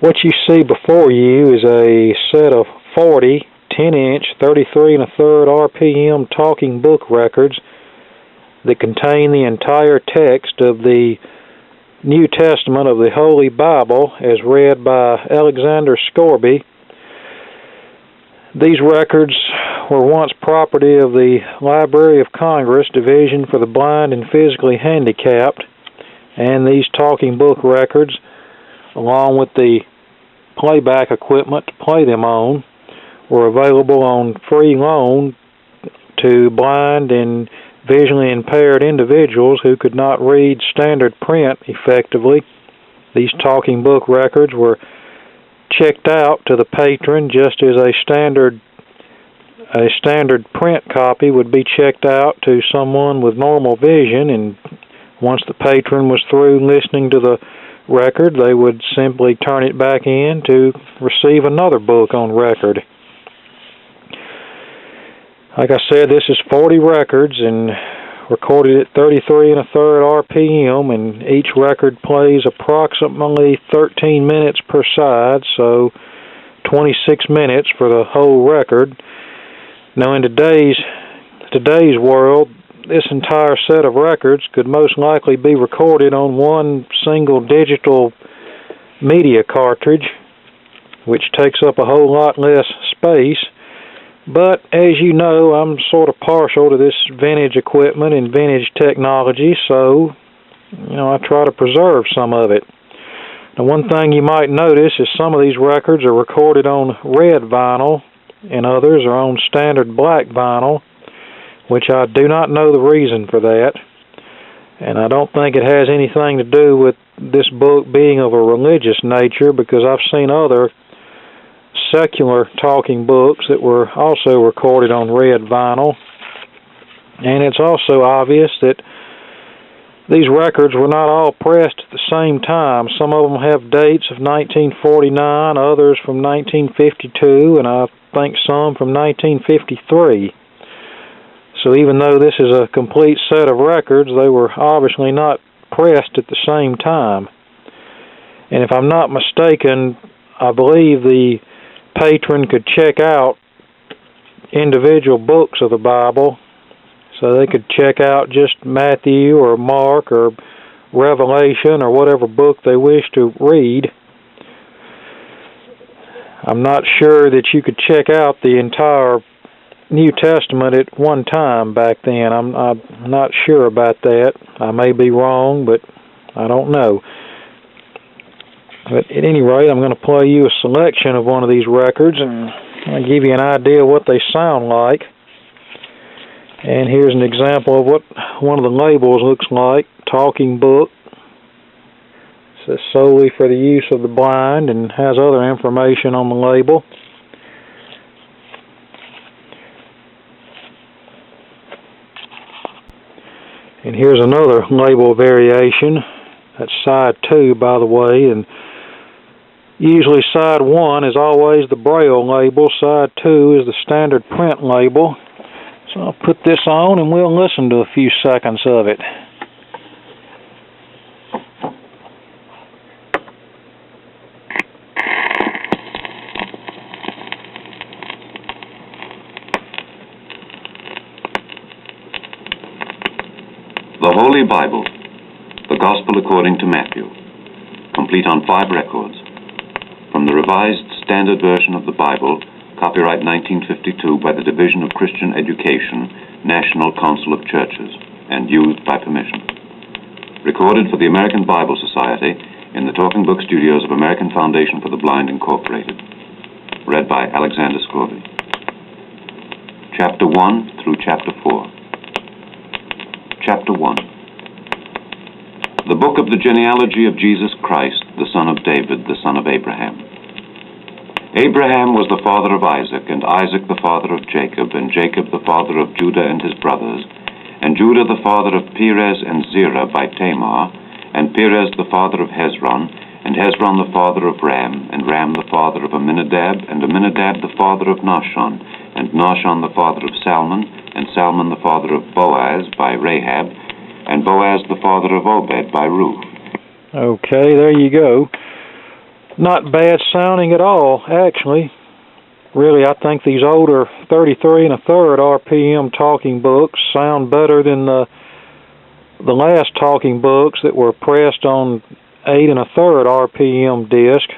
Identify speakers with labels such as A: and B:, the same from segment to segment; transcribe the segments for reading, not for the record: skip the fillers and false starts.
A: What you see before you is a set of 40 10-inch 33 1/3 RPM talking book records that contain the entire text of the New Testament of the Holy Bible as read by Alexander Scourby. These records were once property of the Library of Congress, Division for the Blind and Physically Handicapped, and these talking book records, along with the playback equipment to play them on, were available on free loan to blind and visually impaired individuals who could not read standard print effectively. These talking book records were checked out to the patron just as a standard print copy would be checked out to someone with normal vision, and once the patron was through listening to the record, they would simply turn it back in to receive another book on record. Like I said, this is 40 records and recorded at 33 1/3 RPM, and each record plays approximately 13 minutes per side, so 26 minutes for the whole record. Now, in today's world, this entire set of records could most likely be recorded on one single digital media cartridge, which takes up a whole lot less space. But as you know, I'm sort of partial to this vintage equipment and vintage technology, so I try to preserve some of it. Now, one thing you might notice is some of these records are recorded on red vinyl and others are on standard black vinyl, which I do not know the reason for that. And I don't think it has anything to do with this book being of a religious nature, because I've seen other secular talking books that were also recorded on red vinyl. And it's also obvious that these records were not all pressed at the same time. Some of them have dates of 1949, others from 1952, and I think some from 1953. So even though this is a complete set of records, they were obviously not pressed at the same time. And if I'm not mistaken, I believe the patron could check out individual books of the Bible, so they could check out just Matthew or Mark or Revelation or whatever book they wish to read. I'm not sure that you could check out the entire New Testament at one time back then. I'm not sure about that. I may be wrong, but I don't know. But at any rate, I'm going to play you a selection of one of these records, and I'll give you an idea of what they sound like. And here's an example of what one of the labels looks like. Talking book. It says solely for the use of the blind and has other information on the label. And here's another label variation. That's side 2, by the way, and usually side 1 is always the Braille label, side 2 is the standard print label. So I'll put this on and we'll listen to a few seconds of it.
B: The Holy Bible, the Gospel according to Matthew, complete on 5 records. From the Revised Standard Version of the Bible, copyright 1952 by the Division of Christian Education, National Council of Churches, and used by permission. Recorded for the American Bible Society in the Talking Book Studios of American Foundation for the Blind, Incorporated. Read by Alexander Scourby. Chapter 1 through Chapter 4. Chapter 1. The book of the genealogy of Jesus Christ, the son of David, the son of Abraham. Abraham was the father of Isaac, and Isaac the father of Jacob, and Jacob the father of Judah and his brothers, and Judah the father of Perez and Zerah by Tamar, and Perez the father of Hezron, and Hezron the father of Ram, and Ram the father of Amminadab, and Amminadab the father of Nahshon, and Nahshon the father of Salmon, and Salmon the father of Boaz by Rahab, and Boaz the father of Obed by Ruth.
A: Okay, there you go. not bad sounding at all, actually. Really, I think these older 33 1/3 RPM talking books sound better than the last talking books that were pressed on 8 1/3 RPM disc.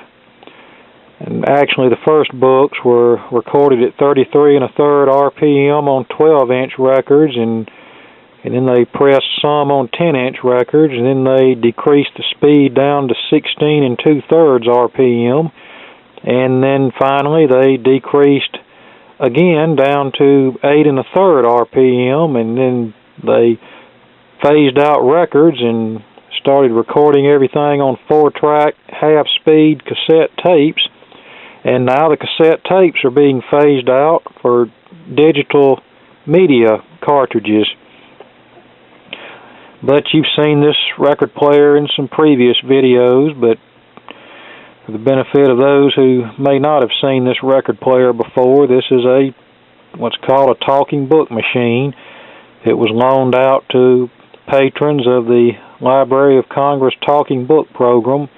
A: And actually, the first books were recorded at 33 1/3 RPM on 12-inch records, and then they pressed some on 10-inch records, and then they decreased the speed down to 16 2/3 RPM. And then finally they decreased again down to 8 1/3 RPM, and then they phased out records and started recording everything on 4-track half-speed cassette tapes. And now the cassette tapes are being phased out for digital media cartridges. But you've seen this record player in some previous videos, but for the benefit of those who may not have seen this record player before, this is what's called a talking book machine. It was loaned out to patrons of the Library of Congress Talking Book Program,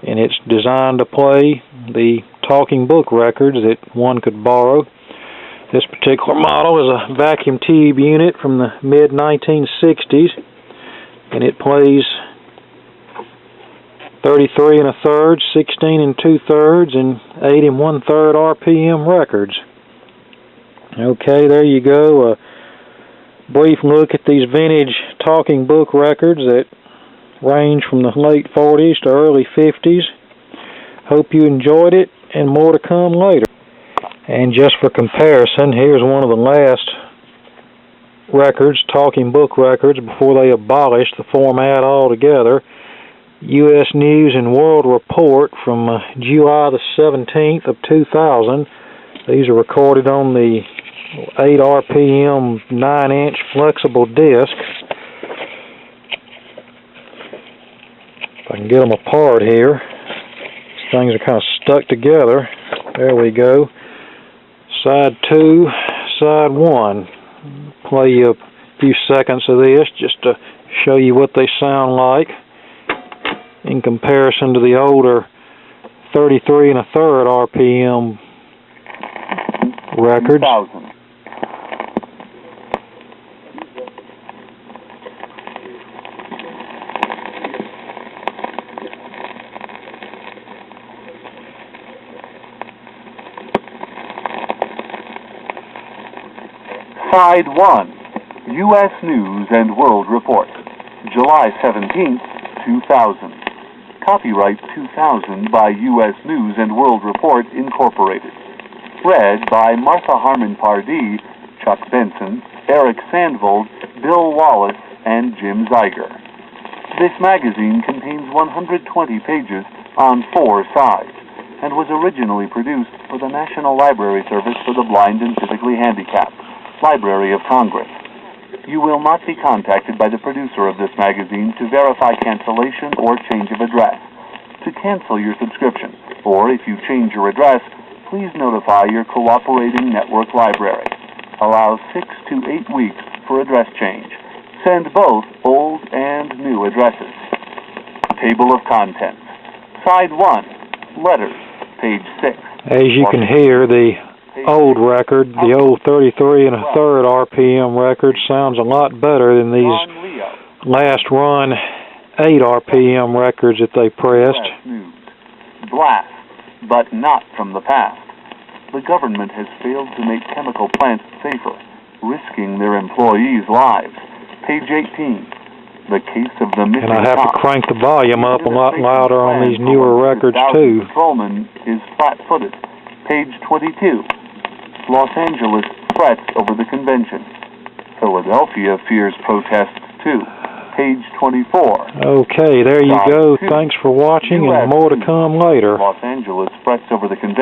A: and it's designed to play the talking book records that one could borrow. This particular model is a vacuum tube unit from the mid-1960s, and it plays 33 1/3, 16 2/3, and 8 1/3 RPM records. Okay, there you go. A brief look at these vintage talking book records that range from the late 40s to early 50s. Hope you enjoyed it, and more to come later. And just for comparison, here's one of the last records, talking book records, before they abolished the format altogether. U.S. News and World Report from July the 17th of 2000. These are recorded on the 8 RPM 9-inch flexible disc. If I can get them apart here. These things are kind of stuck together. There we go. Side 2, side 1. Play you a few seconds of this just to show you what they sound like in comparison to the older 33 1/3 RPM records.
C: 2000. Side 1, U.S. News and World Report, July 17th, 2000. Copyright 2000 by U.S. News and World Report, Incorporated. Read by Martha Harmon Pardee, Chuck Benson, Eric Sandvold, Bill Wallace, and Jim Zeiger. This magazine contains 120 pages on 4 sides and was originally produced for the National Library Service for the Blind and Physically Handicapped, Library of Congress. You will not be contacted by the producer of this magazine to verify cancellation or change of address. To cancel your subscription, or if you change your address, please notify your cooperating network library. Allow 6 to 8 weeks for address change. Send both old and new addresses. Table of Contents. Side 1, Letters, page 6.
A: As you can hear, the old record, the old 33 1/3 RPM record, sounds a lot better than these last run 8 RPM records that they pressed.
C: Blast, but not from the past. The government has failed to make chemical plants safer, risking their employees' lives. Page 18. The case of the missing
A: And I have to crank the volume up a lot louder on these newer records too.
C: Patrolman is flat-footed. Page 22. Los Angeles frets over the convention. Philadelphia fears protests too. Page 24.
A: Okay, there you go. Thanks for watching, and more to come later.
C: Los Angeles frets over the convention.